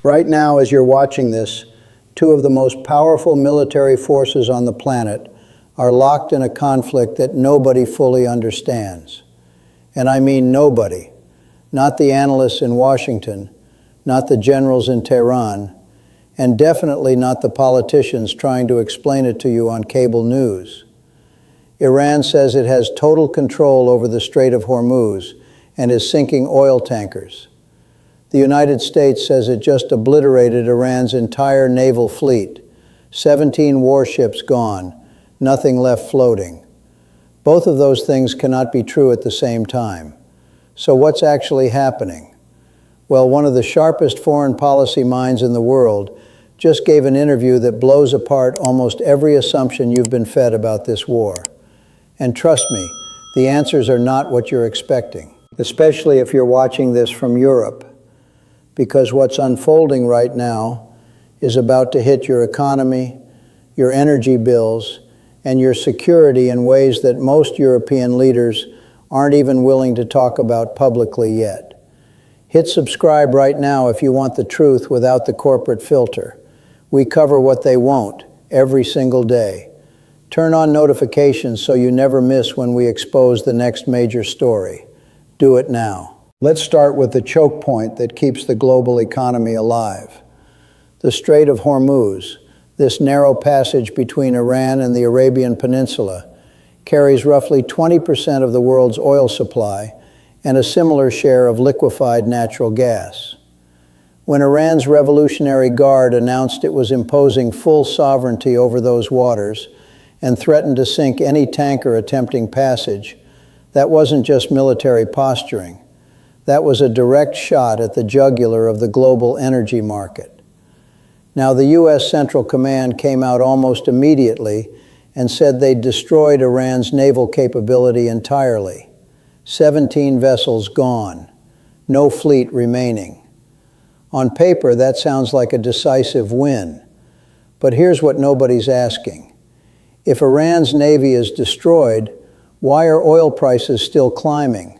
Right now, as you're watching this, two of the most powerful military forces on the planet are locked in a conflict that nobody fully understands. And I mean nobody. Not the analysts in Washington, not the generals in Tehran, and definitely not the politicians trying to explain it to you on cable news. Iran says it has total control over the Strait of Hormuz and is sinking oil tankers. The United States says it just obliterated Iran's entire naval fleet. 17 warships gone, nothing left floating. Both of those things cannot be true at the same time. So what's actually happening? Well, one of the sharpest foreign policy minds in the world just gave an interview that blows apart almost every assumption you've been fed about this war. And trust me, the answers are not what you're expecting, especially if you're watching this from Europe, because what's unfolding right now is about to hit your economy, your energy bills, and your security in ways that most European leaders aren't even willing to talk about publicly yet. Hit subscribe right now if you want the truth without the corporate filter. We cover what they won't every single day. Turn on notifications so you never miss when we expose the next major story. Do it now. Let's start with the choke point that keeps the global economy alive. The Strait of Hormuz, this narrow passage between Iran and the Arabian Peninsula, carries roughly 20% of the world's oil supply and a similar share of liquefied natural gas. When Iran's Revolutionary Guard announced it was imposing full sovereignty over those waters and threatened to sink any tanker attempting passage, that wasn't just military posturing. That was a direct shot at the jugular of the global energy market. Now, the U.S. Central Command came out almost immediately and said they'd destroyed Iran's naval capability entirely. 17 vessels gone, no fleet remaining. On paper, that sounds like a decisive win. But here's what nobody's asking. If Iran's navy is destroyed, why are oil prices still climbing?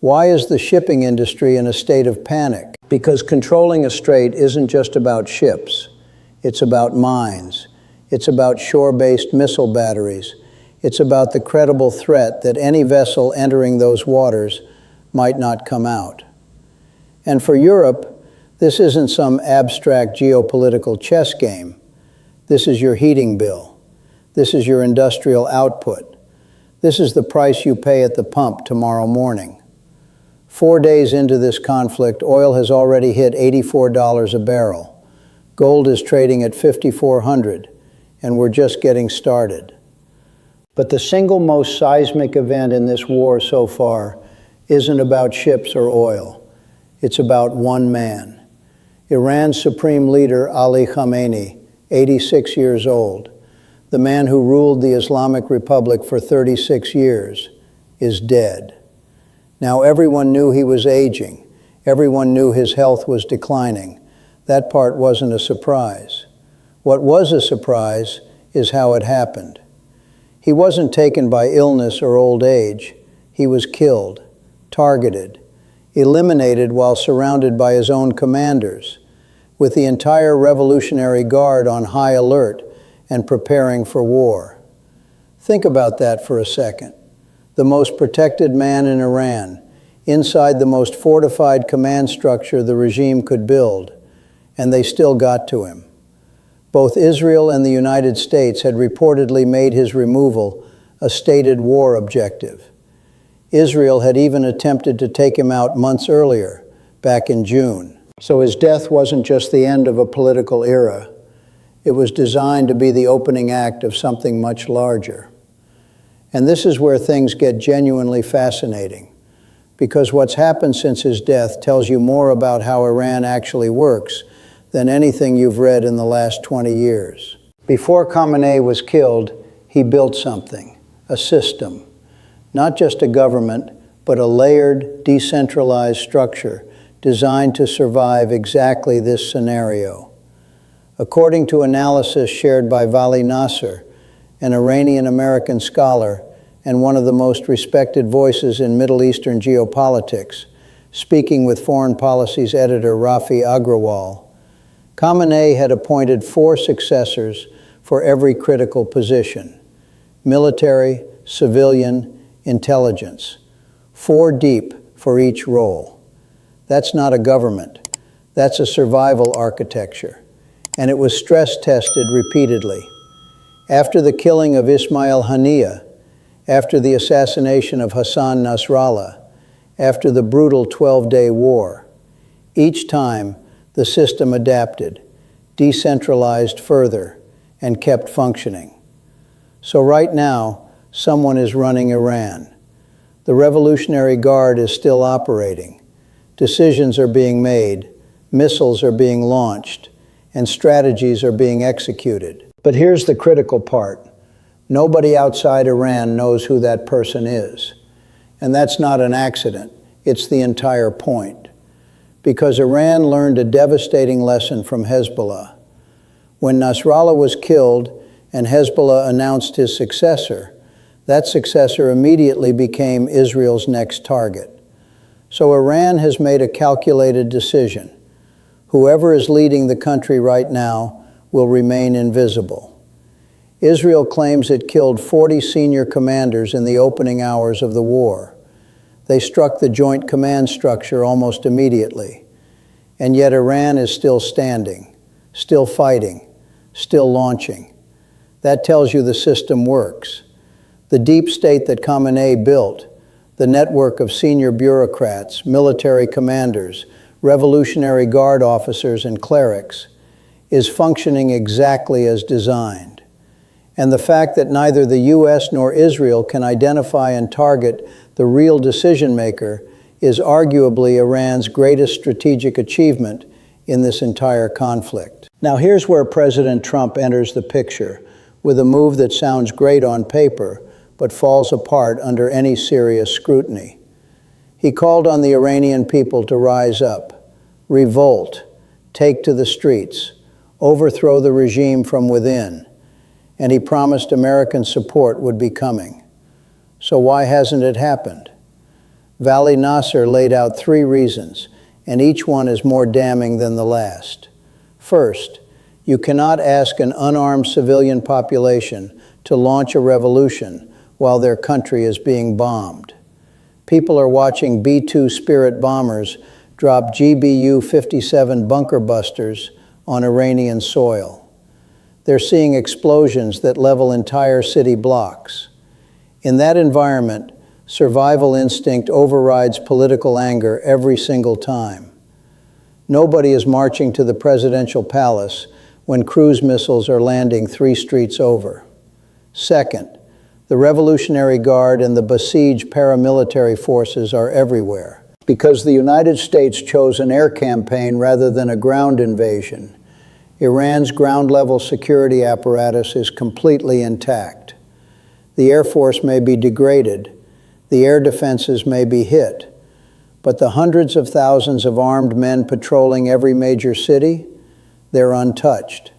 Why is the shipping industry in a state of panic? Because controlling a strait isn't just about ships. It's about mines. It's about shore-based missile batteries. It's about the credible threat that any vessel entering those waters might not come out. And for Europe, this isn't some abstract geopolitical chess game. This is your heating bill. This is your industrial output. This is the price you pay at the pump tomorrow morning. 4 days into this conflict, oil has already hit $84 a barrel. Gold is trading at $5,400, and we're just getting started. But the single most seismic event in this war so far isn't about ships or oil. It's about one man. Iran's supreme leader, Ali Khamenei, 86 years old, the man who ruled the Islamic Republic for 36 years, is dead. Now, everyone knew he was aging. Everyone knew his health was declining. That part wasn't a surprise. What was a surprise is how it happened. He wasn't taken by illness or old age. He was killed, targeted, eliminated while surrounded by his own commanders, with the entire Revolutionary Guard on high alert and preparing for war. Think about that for a second. The most protected man in Iran, inside the most fortified command structure the regime could build, and they still got to him. Both Israel and the United States had reportedly made his removal a stated war objective. Israel had even attempted to take him out months earlier, back in June. So his death wasn't just the end of a political era. It was designed to be the opening act of something much larger. And this is where things get genuinely fascinating, because what's happened since his death tells you more about how Iran actually works than anything you've read in the last 20 years. Before Khamenei was killed, he built something, a system, not just a government, but a layered, decentralized structure designed to survive exactly this scenario. According to analysis shared by Vali Nasser, an Iranian-American scholar and one of the most respected voices in Middle Eastern geopolitics, speaking with Foreign Policy's editor Rafi Agrawal, Khamenei had appointed 4 successors for every critical position: military, civilian, intelligence. 4 deep for each role. That's not a government. That's a survival architecture. And it was stress-tested repeatedly. After the killing of Ismail Haniyeh, after the assassination of Hassan Nasrallah, after the brutal 12-day war, each time the system adapted, decentralized further, and kept functioning. So right now, someone is running Iran. The Revolutionary Guard is still operating. Decisions are being made, missiles are being launched, and strategies are being executed. But here's the critical part. Nobody outside Iran knows who that person is. And that's not an accident. It's the entire point. Because Iran learned a devastating lesson from Hezbollah. When Nasrallah was killed and Hezbollah announced his successor, that successor immediately became Israel's next target. So Iran has made a calculated decision. Whoever is leading the country right now will remain invisible. Israel claims it killed 40 senior commanders in the opening hours of the war. They struck the joint command structure almost immediately. And yet Iran is still standing, still fighting, still launching. That tells you the system works. The deep state that Khamenei built, the network of senior bureaucrats, military commanders, Revolutionary Guard officers, and clerics, is functioning exactly as designed. And the fact that neither the US nor Israel can identify and target the real decision maker is arguably Iran's greatest strategic achievement in this entire conflict. Now here's where President Trump enters the picture with a move that sounds great on paper, but falls apart under any serious scrutiny. He called on the Iranian people to rise up, revolt, take to the streets, overthrow the regime from within, and he promised American support would be coming. So why hasn't it happened? Vali Nasser laid out 3 reasons, and each one is more damning than the last. First, you cannot ask an unarmed civilian population to launch a revolution while their country is being bombed. People are watching B-2 Spirit bombers drop GBU-57 bunker busters on Iranian soil. They're seeing explosions that level entire city blocks. In that environment, survival instinct overrides political anger every single time. Nobody is marching to the presidential palace when cruise missiles are landing 3 streets over. Second, the Revolutionary Guard and the besieged paramilitary forces are everywhere. Because the United States chose an air campaign rather than a ground invasion, Iran's ground-level security apparatus is completely intact. The Air Force may be degraded, the air defenses may be hit, but the hundreds of thousands of armed men patrolling every major city, they're untouched.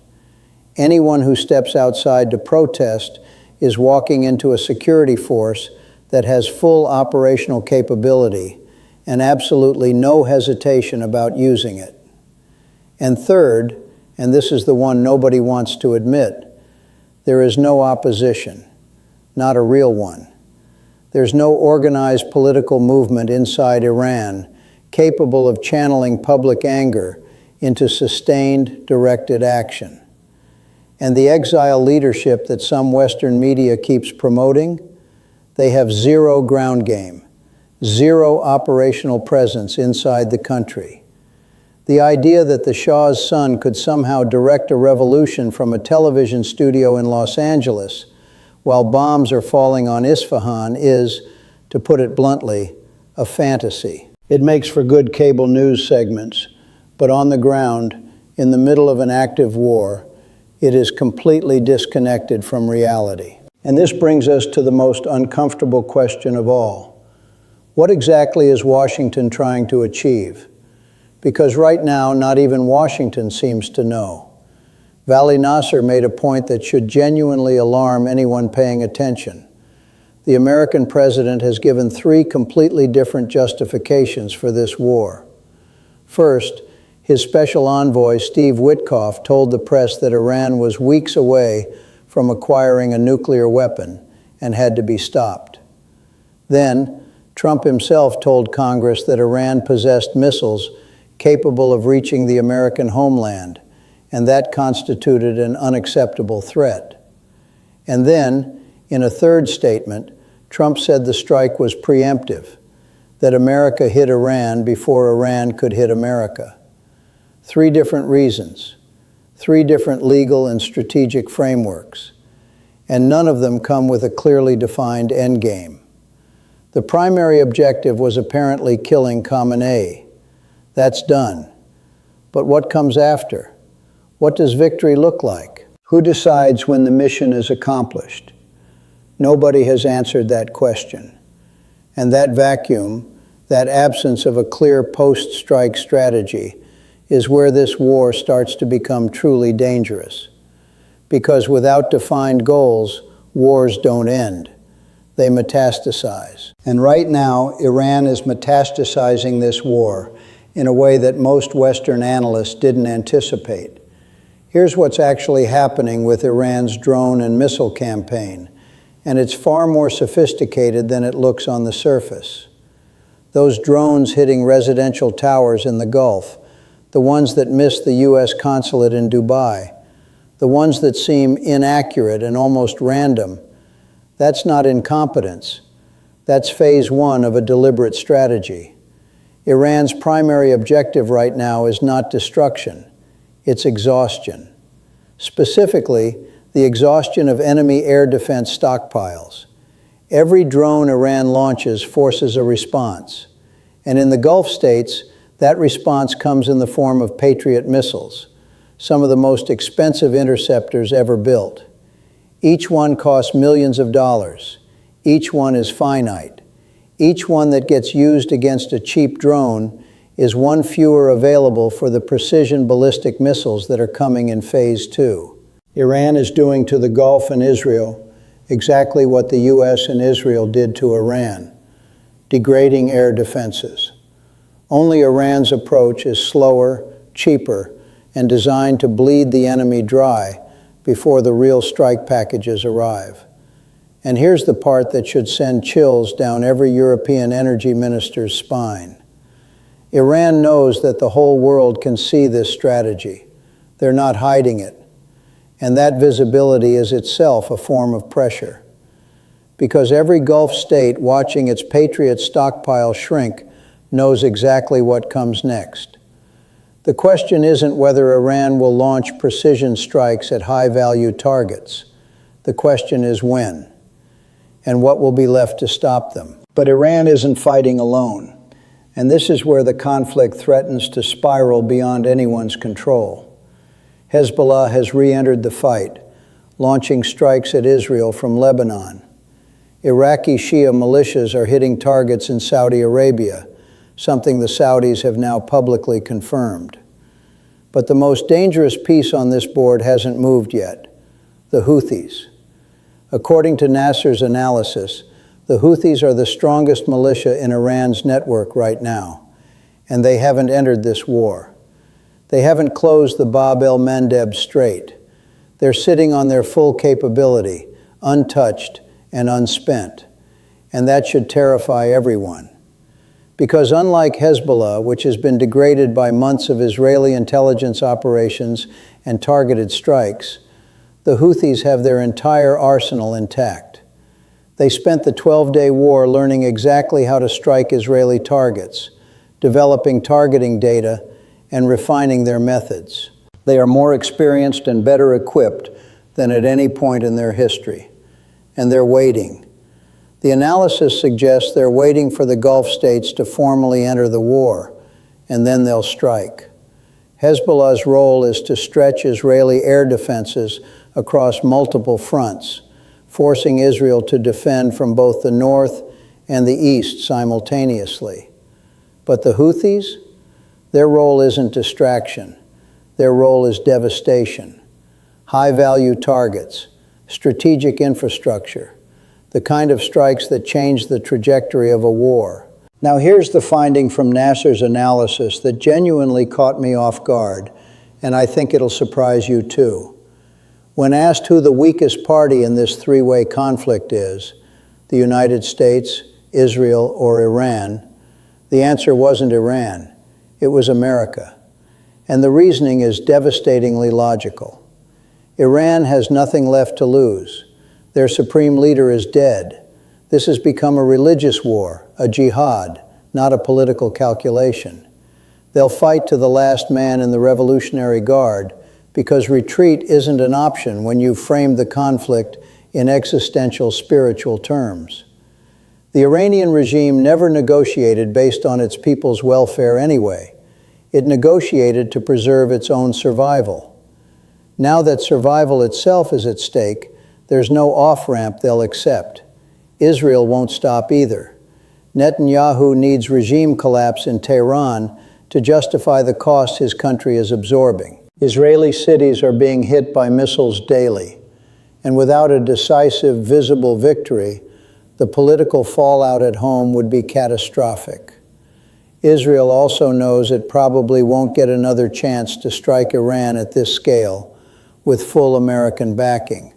Anyone who steps outside to protest is walking into a security force that has full operational capability and absolutely no hesitation about using it. And third, and this is the one nobody wants to admit, there is no opposition, not a real one. There's no organized political movement inside Iran capable of channeling public anger into sustained, directed action. And the exile leadership that some Western media keeps promoting, they have 0 ground game, 0 operational presence inside the country. The idea that the Shah's son could somehow direct a revolution from a television studio in Los Angeles while bombs are falling on Isfahan is, to put it bluntly, a fantasy. It makes for good cable news segments, but on the ground, in the middle of an active war, it is completely disconnected from reality. And this brings us to the most uncomfortable question of all. What exactly is Washington trying to achieve? Because right now, not even Washington seems to know. Vali Nasser made a point that should genuinely alarm anyone paying attention. The American president has given 3 completely different justifications for this war. First, His special envoy, Steve Witkoff, told the press that Iran was weeks away from acquiring a nuclear weapon and had to be stopped. Then, Trump himself told Congress that Iran possessed missiles capable of reaching the American homeland, and that constituted an unacceptable threat. And then, in a third statement, Trump said the strike was preemptive, that America hit Iran before Iran could hit America. 3 different reasons, 3 different legal and strategic frameworks, and none of them come with a clearly defined endgame. The primary objective was apparently killing Khamenei. That's done. But what comes after? What does victory look like? Who decides when the mission is accomplished? Nobody has answered that question. And that vacuum, that absence of a clear post-strike strategy, is where this war starts to become truly dangerous. Because without defined goals, wars don't end. They metastasize. And right now, Iran is metastasizing this war in a way that most Western analysts didn't anticipate. Here's what's actually happening with Iran's drone and missile campaign, and it's far more sophisticated than it looks on the surface. Those drones hitting residential towers in the Gulf, the ones that missed the U.S. consulate in Dubai, the ones that seem inaccurate and almost random, that's not incompetence. That's phase 1 of a deliberate strategy. Iran's primary objective right now is not destruction, it's exhaustion. Specifically, the exhaustion of enemy air defense stockpiles. Every drone Iran launches forces a response. And in the Gulf states, that response comes in the form of Patriot missiles, some of the most expensive interceptors ever built. Each one costs millions of dollars. Each one is finite. Each one that gets used against a cheap drone is one fewer available for the precision ballistic missiles that are coming in phase 2. Iran is doing to the Gulf and Israel exactly what the U.S. and Israel did to Iran, degrading air defenses. Only Iran's approach is slower, cheaper, and designed to bleed the enemy dry before the real strike packages arrive. And here's the part that should send chills down every European energy minister's spine. Iran knows that the whole world can see this strategy. They're not hiding it. And that visibility is itself a form of pressure. Because every Gulf state watching its Patriot stockpile shrink knows exactly what comes next. The question isn't whether Iran will launch precision strikes at high-value targets. The question is when, and what will be left to stop them. But Iran isn't fighting alone, and this is where the conflict threatens to spiral beyond anyone's control. Hezbollah has re-entered the fight, launching strikes at Israel from Lebanon. Iraqi Shia militias are hitting targets in Saudi Arabia, something the Saudis have now publicly confirmed. But the most dangerous piece on this board hasn't moved yet: the Houthis. According to Nasser's analysis, the Houthis are the strongest militia in Iran's network right now, and they haven't entered this war. They haven't closed the Bab el-Mandeb Strait. They're sitting on their full capability, untouched and unspent, and that should terrify everyone. Because unlike Hezbollah, which has been degraded by months of Israeli intelligence operations and targeted strikes, the Houthis have their entire arsenal intact. They spent the 12-day war learning exactly how to strike Israeli targets, developing targeting data, and refining their methods. They are more experienced and better equipped than at any point in their history. And they're waiting. The analysis suggests they're waiting for the Gulf states to formally enter the war, and then they'll strike. Hezbollah's role is to stretch Israeli air defenses across multiple fronts, forcing Israel to defend from both the north and the east simultaneously. But the Houthis? Their role isn't distraction. Their role is devastation. High-value targets, strategic infrastructure, the kind of strikes that change the trajectory of a war. Now here's the finding from Nasser's analysis that genuinely caught me off guard, and I think it'll surprise you too. When asked who the weakest party in this three-way conflict is, the United States, Israel, or Iran, the answer wasn't Iran, it was America. And the reasoning is devastatingly logical. Iran has nothing left to lose. Their supreme leader is dead. This has become a religious war, a jihad, not a political calculation. They'll fight to the last man in the Revolutionary Guard because retreat isn't an option when you've framed the conflict in existential spiritual terms. The Iranian regime never negotiated based on its people's welfare anyway. It negotiated to preserve its own survival. Now that survival itself is at stake, there's no off-ramp they'll accept. Israel won't stop either. Netanyahu needs regime collapse in Tehran to justify the costs his country is absorbing. Israeli cities are being hit by missiles daily, and without a decisive, visible victory, the political fallout at home would be catastrophic. Israel also knows it probably won't get another chance to strike Iran at this scale with full American backing.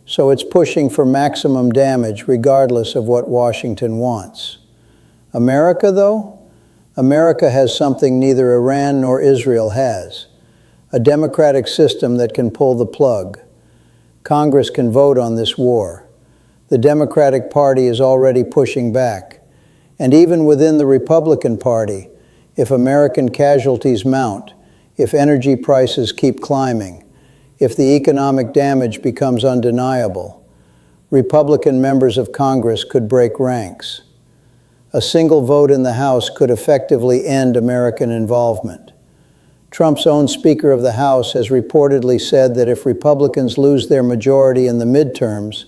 So it's pushing for maximum damage regardless of what Washington wants. America, though? America has something neither Iran nor Israel has: a democratic system that can pull the plug. Congress can vote on this war. The Democratic Party is already pushing back. And even within the Republican Party, if American casualties mount, if energy prices keep climbing, if the economic damage becomes undeniable, Republican members of Congress could break ranks. A single vote in the House could effectively end American involvement. Trump's own Speaker of the House has reportedly said that if Republicans lose their majority in the midterms,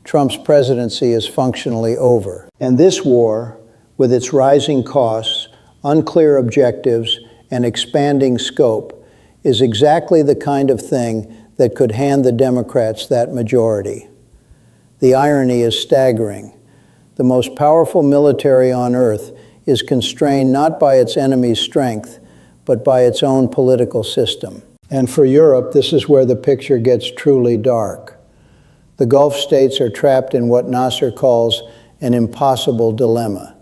Trump's presidency is functionally over. And this war, with its rising costs, unclear objectives, and expanding scope, is exactly the kind of thing that could hand the Democrats that majority. The irony is staggering. The most powerful military on earth is constrained not by its enemy's strength, but by its own political system. And for Europe, this is where the picture gets truly dark. The Gulf states are trapped in what Nasser calls an impossible dilemma.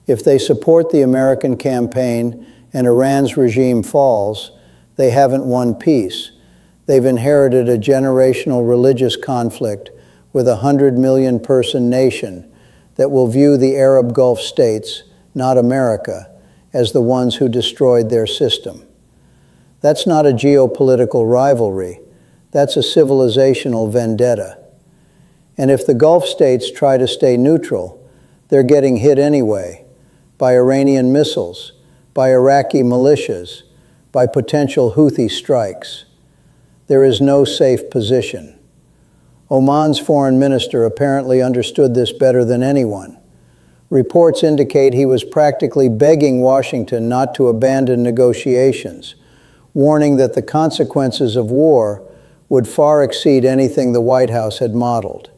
If they support the American campaign and Iran's regime falls, they haven't won peace. They've inherited a generational religious conflict with a 100 million person nation that will view the Arab Gulf states, not America, as the ones who destroyed their system. That's not a geopolitical rivalry. That's a civilizational vendetta. And if the Gulf states try to stay neutral, they're getting hit anyway, by Iranian missiles, by Iraqi militias, by potential Houthi strikes. There is no safe position. Oman's foreign minister apparently understood this better than anyone. Reports indicate he was practically begging Washington not to abandon negotiations, warning that the consequences of war would far exceed anything the White House had modeled.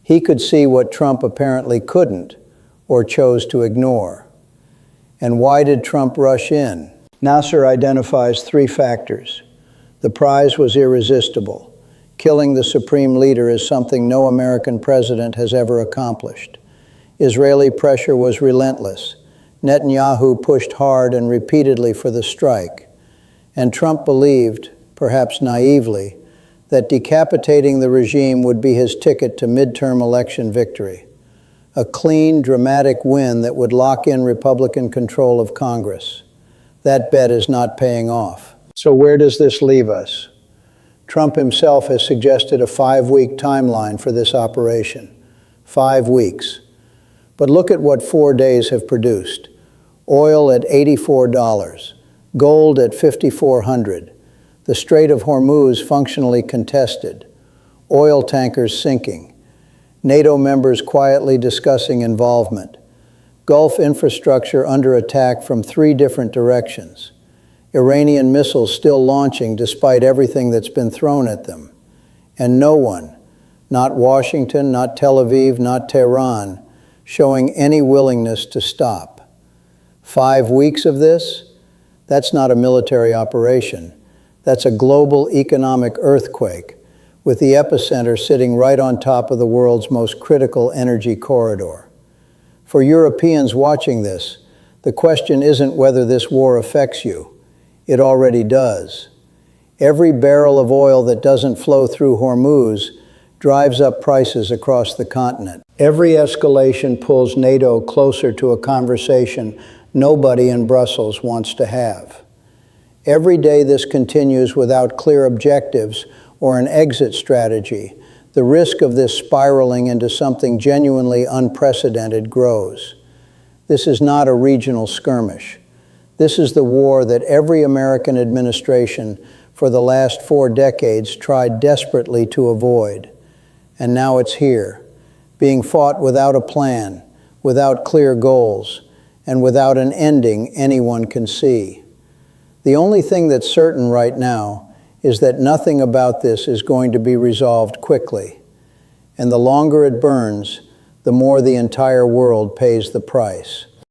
He could see what Trump apparently couldn't, or chose to ignore. And why did Trump rush in? Nasser identifies three factors. The prize was irresistible. Killing the supreme leader is something no American president has ever accomplished. Israeli pressure was relentless. Netanyahu pushed hard and repeatedly for the strike. And Trump believed, perhaps naively, that decapitating the regime would be his ticket to midterm election victory. A clean, dramatic win that would lock in Republican control of Congress. That bet is not paying off. So where does this leave us? Trump himself has suggested a 5-week timeline for this operation. 5 weeks. But look at what 4 days have produced. Oil at $84, gold at $5,400, the Strait of Hormuz functionally contested, oil tankers sinking, NATO members quietly discussing involvement, Gulf infrastructure under attack from 3 different directions, Iranian missiles still launching despite everything that's been thrown at them, and no one, not Washington, not Tel Aviv, not Tehran, showing any willingness to stop. 5 weeks of this? That's not a military operation. That's a global economic earthquake, with the epicenter sitting right on top of the world's most critical energy corridor. For Europeans watching this, the question isn't whether this war affects you. It already does. Every barrel of oil that doesn't flow through Hormuz drives up prices across the continent. Every escalation pulls NATO closer to a conversation nobody in Brussels wants to have. Every day this continues without clear objectives or an exit strategy, the risk of this spiraling into something genuinely unprecedented grows. This is not a regional skirmish. This is the war that every American administration for the last 4 decades tried desperately to avoid. And now it's here, being fought without a plan, without clear goals, and without an ending anyone can see. The only thing that's certain right now is that nothing about this is going to be resolved quickly. And the longer it burns, the more the entire world pays the price.